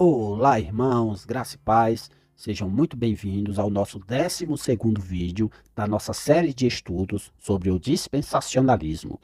Olá, irmãos, graça e paz. Sejam muito bem-vindos ao nosso 12º vídeo da nossa série de estudos sobre o dispensacionalismo.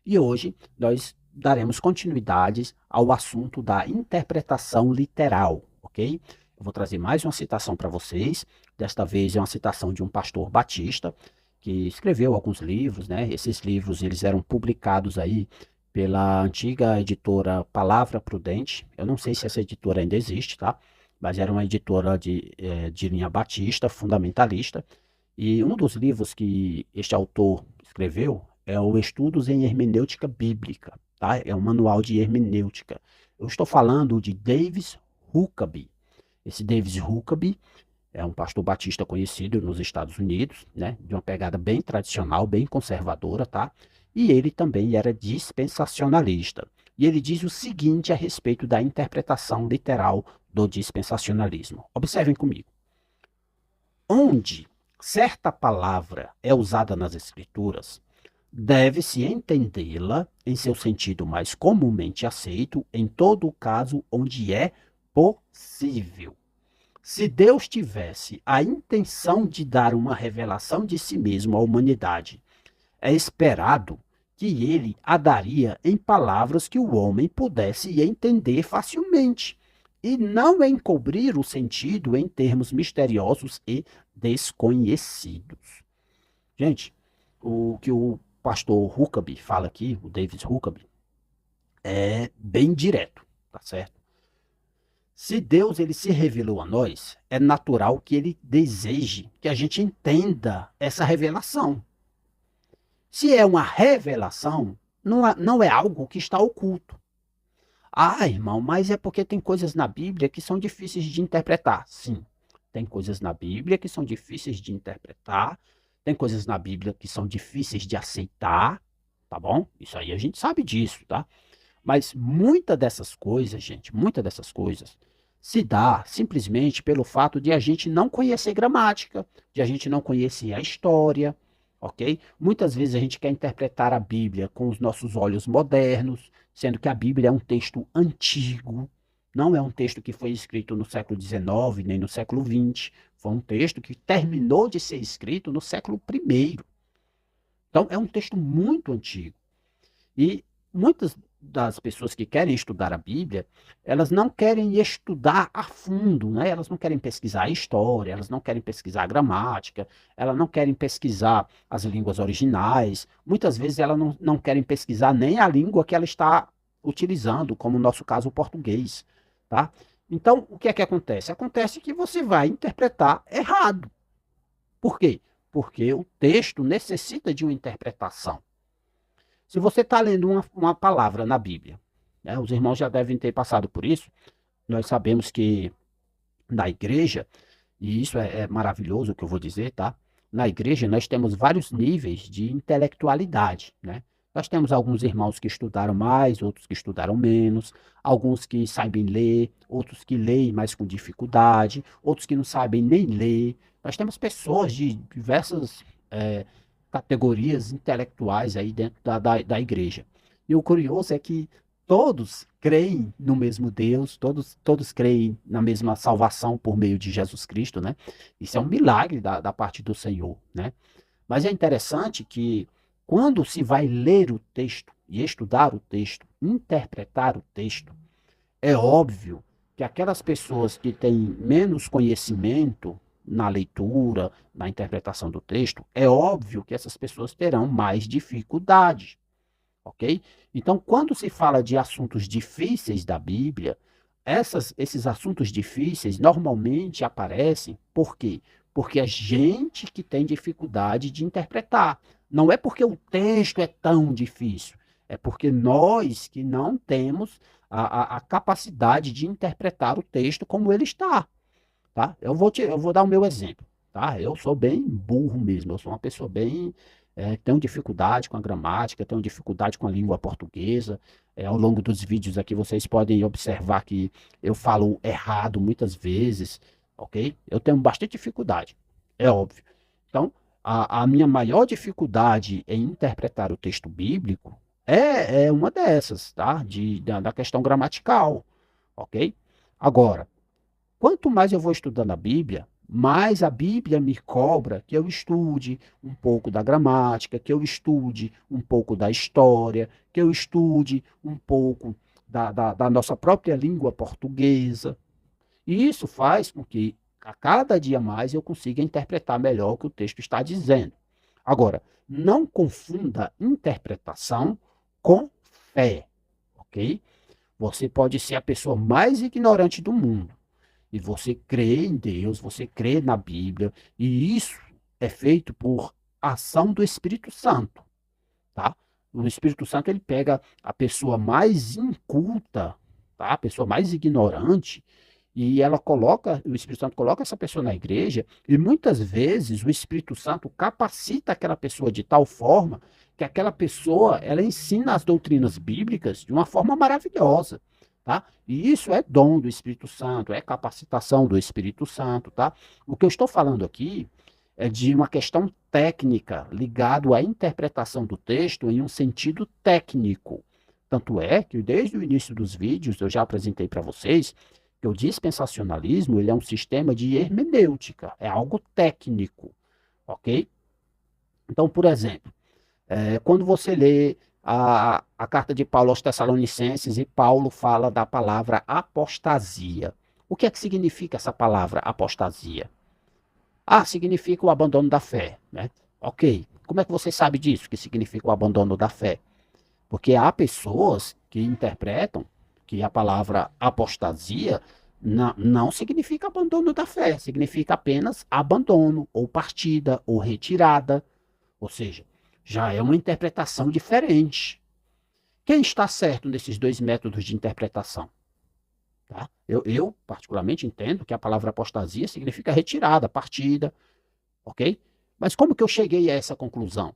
E hoje nós daremos continuidade ao assunto da interpretação literal, ok? Eu vou trazer mais uma citação para vocês. Desta vez é uma citação de um pastor batista que escreveu alguns livros, né? Esses livros eles eram publicados aí pela antiga editora Palavra Prudente. Eu não sei se essa editora ainda existe, tá? Mas era uma editora de linha batista, fundamentalista. E um dos livros que este autor escreveu é o Estudos em Hermenêutica Bíblica, tá? É um manual de hermenêutica. Eu estou falando de Davis Huckabee. Esse Davis Huckabee é um pastor batista conhecido nos Estados Unidos, né? De uma pegada bem tradicional, bem conservadora, tá? E ele também era dispensacionalista. E ele diz o seguinte a respeito da interpretação literal do dispensacionalismo. Observem comigo. Onde certa palavra é usada nas Escrituras, deve-se entendê-la em seu sentido mais comumente aceito, em todo o caso onde é possível. Se Deus tivesse a intenção de dar uma revelação de si mesmo à humanidade, é esperado que ele a daria em palavras que o homem pudesse entender facilmente, e não encobrir o sentido em termos misteriosos e desconhecidos. Gente, o que o pastor Huckabee fala aqui, o Davis Huckabee, é bem direto, tá certo? Se Deus ele se revelou a nós, é natural que ele deseje que a gente entenda essa revelação. Se é uma revelação, não é algo que está oculto. Ah, irmão, mas é porque tem coisas na Bíblia que são difíceis de interpretar. Sim, tem coisas na Bíblia que são difíceis de interpretar, tem coisas na Bíblia que são difíceis de aceitar, tá bom? Isso aí a gente sabe disso, tá? Mas muita dessas coisas, gente, muita dessas coisas se dá simplesmente pelo fato de a gente não conhecer gramática, de a gente não conhecer a história, ok? Muitas vezes a gente quer interpretar a Bíblia com os nossos olhos modernos, sendo que a Bíblia é um texto antigo, não é um texto que foi escrito no século XIX, nem no século XX, foi um texto que terminou de ser escrito no século I. Então, é um texto muito antigo. E muitas das pessoas que querem estudar a Bíblia, elas não querem estudar a fundo, né? Elas não querem pesquisar a história, elas não querem pesquisar a gramática, elas não querem pesquisar as línguas originais. Muitas vezes elas não querem pesquisar nem a língua que ela está utilizando, como no nosso caso o português, tá? Então, o que é que acontece? Acontece que você vai interpretar errado. Por quê? Porque o texto necessita de uma interpretação. Se você está lendo uma palavra na Bíblia, né, os irmãos já devem ter passado por isso, nós sabemos que na igreja, e isso é maravilhoso o que eu vou dizer, tá? Na igreja nós temos vários níveis de intelectualidade, né? Nós temos alguns irmãos que estudaram mais, outros que estudaram menos, alguns que sabem ler, outros que leem, mas com dificuldade, outros que não sabem nem ler. Nós temos pessoas de diversas categorias intelectuais aí dentro da igreja. E o curioso é que todos creem no mesmo Deus, todos creem na mesma salvação por meio de Jesus Cristo, né? Isso é um milagre da parte do Senhor, né? Mas é interessante que quando se vai ler o texto e estudar o texto, interpretar o texto, é óbvio que aquelas pessoas que têm menos conhecimento na leitura, na interpretação do texto, é óbvio que essas pessoas terão mais dificuldade, ok? Então, quando se fala de assuntos difíceis da Bíblia, esses assuntos difíceis normalmente aparecem, por quê? Porque a gente que tem dificuldade de interpretar. Não é porque o texto é tão difícil, é porque nós que não temos a capacidade de interpretar o texto como ele está, tá? Eu vou dar o meu exemplo, tá? Eu sou bem burro mesmo, eu sou uma pessoa bem tenho dificuldade com a gramática, tenho dificuldade com a língua portuguesa. Ao longo dos vídeos aqui vocês podem observar que eu falo errado muitas vezes, ok? Eu tenho bastante dificuldade, é óbvio. Então, a minha maior dificuldade em interpretar o texto bíblico é uma dessas, tá? Da questão gramatical, ok? Agora, quanto mais eu vou estudando a Bíblia, mais a Bíblia me cobra que eu estude um pouco da gramática, que eu estude um pouco da história, que eu estude um pouco da nossa própria língua portuguesa. E isso faz com que a cada dia mais eu consiga interpretar melhor o que o texto está dizendo. Agora, não confunda interpretação com fé, ok? Você pode ser a pessoa mais ignorante do mundo e você crê em Deus, você crê na Bíblia, e isso é feito por ação do Espírito Santo, tá? O Espírito Santo ele pega a pessoa mais inculta, tá? A pessoa mais ignorante, e ela coloca, o Espírito Santo coloca essa pessoa na igreja, e muitas vezes o Espírito Santo capacita aquela pessoa de tal forma que aquela pessoa, ela ensina as doutrinas bíblicas de uma forma maravilhosa, tá? E isso é dom do Espírito Santo, é capacitação do Espírito Santo, tá? O que eu estou falando aqui é de uma questão técnica ligado à interpretação do texto em um sentido técnico. Tanto é que desde o início dos vídeos eu já apresentei para vocês que o dispensacionalismo ele é um sistema de hermenêutica, é algo técnico, ok? Então, por exemplo, quando você lê a carta de Paulo aos Tessalonicenses e Paulo fala da palavra apostasia, o que é que significa essa palavra apostasia? Ah, significa o abandono da fé, né? Ok. Como é que você sabe disso, que significa o abandono da fé? Porque há pessoas que interpretam que a palavra apostasia não significa abandono da fé, significa apenas abandono, ou partida, ou retirada. Ou seja, já é uma interpretação diferente. Quem está certo nesses dois métodos de interpretação? Tá? Eu, particularmente, entendo que a palavra apostasia significa retirada, partida, ok? Mas como que eu cheguei a essa conclusão?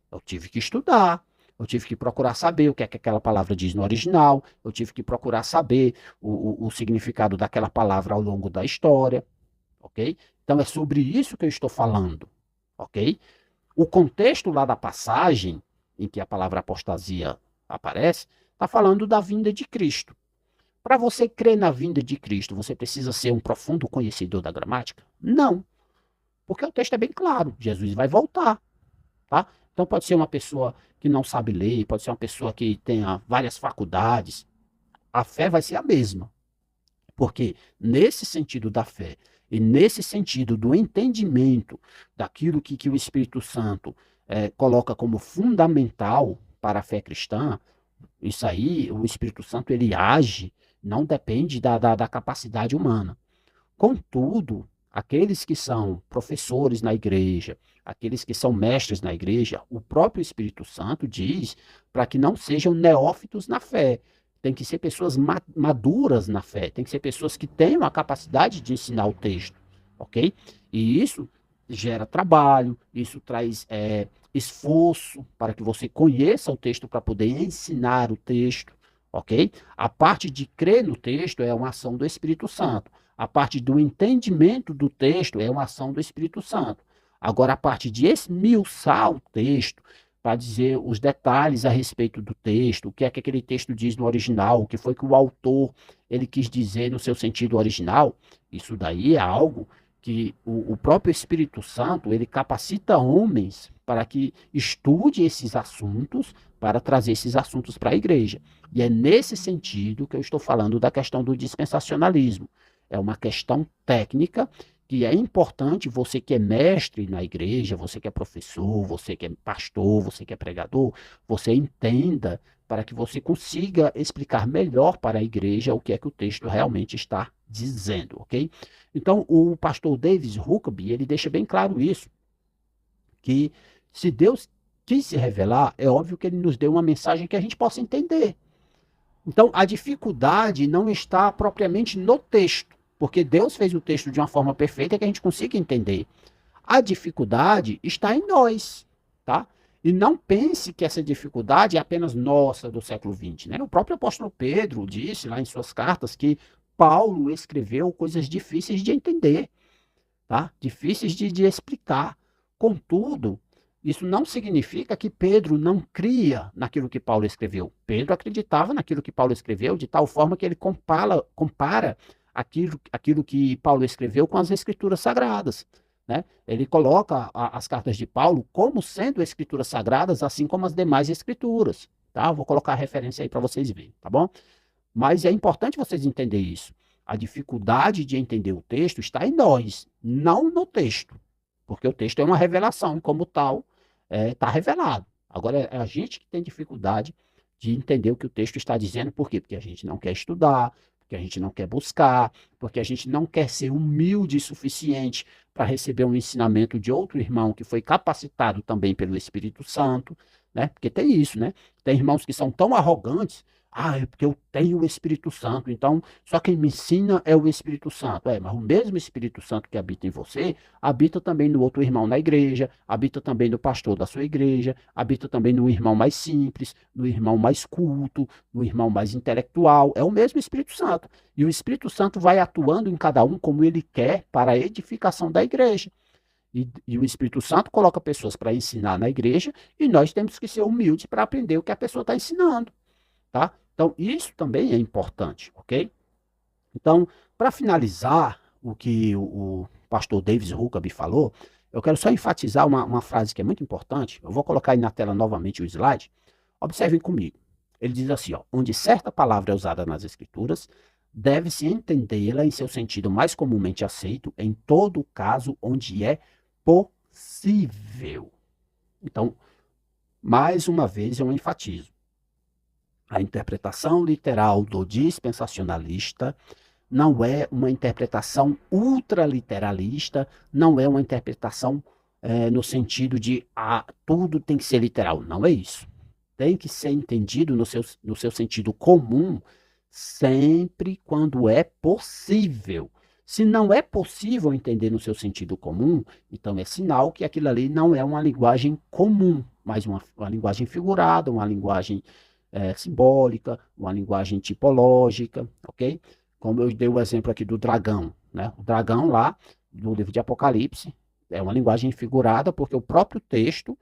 Eu tive que estudar, eu tive que procurar saber o que é que aquela palavra diz no original, eu tive que procurar saber o significado daquela palavra ao longo da história, ok? Então é sobre isso que eu estou falando, ok? O contexto lá da passagem, em que a palavra apostasia aparece, está falando da vinda de Cristo. Para você crer na vinda de Cristo, você precisa ser um profundo conhecedor da gramática? Não, porque o texto é bem claro, Jesus vai voltar, tá? Então pode ser uma pessoa que não sabe ler, pode ser uma pessoa que tenha várias faculdades, a fé vai ser a mesma. Porque nesse sentido da fé e nesse sentido do entendimento daquilo que o Espírito Santo coloca como fundamental para a fé cristã, isso aí, o Espírito Santo ele age, não depende da capacidade humana. Contudo, aqueles que são professores na igreja, aqueles que são mestres na igreja, o próprio Espírito Santo diz para que não sejam neófitos na fé. Tem que ser pessoas maduras na fé, tem que ser pessoas que tenham a capacidade de ensinar o texto, ok? E isso gera trabalho, isso traz esforço para que você conheça o texto para poder ensinar o texto, ok? A parte de crer no texto é uma ação do Espírito Santo. A parte do entendimento do texto é uma ação do Espírito Santo. Agora, a parte de esmiuçar o texto, para dizer os detalhes a respeito do texto, o que é que aquele texto diz no original, o que foi que o autor ele quis dizer no seu sentido original, isso daí é algo que o próprio Espírito Santo ele capacita homens para que estude esses assuntos, para trazer esses assuntos para a igreja. E é nesse sentido que eu estou falando da questão do dispensacionalismo. É uma questão técnica que é importante você que é mestre na igreja, você que é professor, você que é pastor, você que é pregador, você entenda para que você consiga explicar melhor para a igreja o que é que o texto realmente está dizendo, ok? Então, o pastor Davis Huckabee, ele deixa bem claro isso, que se Deus quis se revelar, é óbvio que ele nos deu uma mensagem que a gente possa entender. Então, a dificuldade não está propriamente no texto, porque Deus fez o texto de uma forma perfeita que a gente consiga entender. A dificuldade está em nós, tá? E não pense que essa dificuldade é apenas nossa do século XX, né? O próprio apóstolo Pedro disse lá em suas cartas que Paulo escreveu coisas difíceis de entender, tá? Difíceis de explicar. Contudo, Isso não significa que Pedro não cria naquilo que Paulo escreveu. Pedro acreditava naquilo que Paulo escreveu, de tal forma que ele compara aquilo que Paulo escreveu com as escrituras sagradas. Né? Ele coloca as cartas de Paulo como sendo escrituras sagradas, assim como as demais escrituras. Tá? Vou colocar a referência aí para vocês verem, tá bom? Mas é importante vocês entenderem isso. A dificuldade de entender o texto está em nós, não no texto. Porque o texto é uma revelação, e como tal, está revelado. Agora, é a gente que tem dificuldade de entender o que o texto está dizendo. Por quê? Porque a gente não quer estudar, porque a gente não quer buscar, porque a gente não quer ser humilde o suficiente para receber um ensinamento de outro irmão que foi capacitado também pelo Espírito Santo, né? Porque tem isso, né? Tem irmãos que são tão arrogantes. Ah, é porque eu tenho o Espírito Santo, então só quem me ensina é o Espírito Santo. Mas o mesmo Espírito Santo que habita em você, habita também no outro irmão na igreja, habita também no pastor da sua igreja, habita também no irmão mais simples, no irmão mais culto, no irmão mais intelectual. É o mesmo Espírito Santo. E o Espírito Santo vai atuando em cada um como ele quer para a edificação da igreja. E o Espírito Santo coloca pessoas para ensinar na igreja e nós temos que ser humildes para aprender o que a pessoa está ensinando. Tá? Então, isso também é importante, ok? Então, para finalizar o que o pastor Davis Huckabee falou, eu quero só enfatizar uma frase que é muito importante. Eu vou colocar aí na tela novamente o slide. Observem comigo. Ele diz assim, ó, onde certa palavra é usada nas Escrituras, deve-se entendê-la em seu sentido mais comumente aceito, em todo caso onde é possível. Então, mais uma vez eu enfatizo. A interpretação literal do dispensacionalista não é uma interpretação ultraliteralista, não é uma interpretação no sentido de tudo tem que ser literal. Não é isso. Tem que ser entendido no seu sentido comum, sempre quando é possível. Se não é possível entender no seu sentido comum, então é sinal que aquilo ali não é uma linguagem comum, mas uma linguagem figurada, uma linguagem simbólica, uma linguagem tipológica, ok? Como eu dei o exemplo aqui do dragão, né? O dragão lá, do livro de Apocalipse, é uma linguagem figurada, porque o próprio texto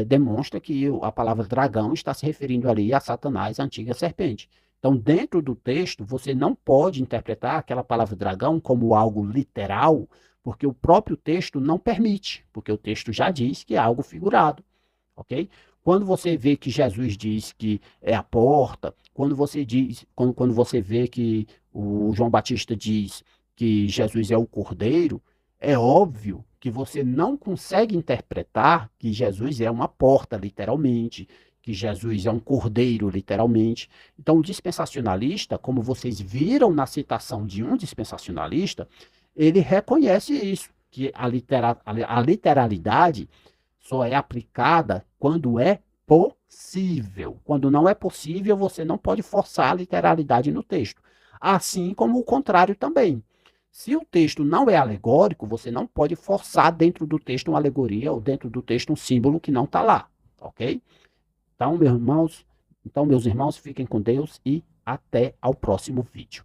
demonstra que a palavra dragão está se referindo ali a Satanás, a antiga serpente. Então, dentro do texto, você não pode interpretar aquela palavra dragão como algo literal, porque o próprio texto não permite, porque o texto já diz que é algo figurado, ok? Quando você vê que Jesus diz que é a porta, quando você vê que o João Batista diz que Jesus é o cordeiro, é óbvio que você não consegue interpretar que Jesus é uma porta, literalmente, que Jesus é um cordeiro, literalmente. Então, o dispensacionalista, como vocês viram na citação de um dispensacionalista, ele reconhece isso, que a literalidade só é aplicada quando é possível. Quando não é possível, você não pode forçar a literalidade no texto. Assim como o contrário também. Se o texto não é alegórico, você não pode forçar dentro do texto uma alegoria ou dentro do texto um símbolo que não está lá, ok? Então, meus irmãos, fiquem com Deus e até ao próximo vídeo.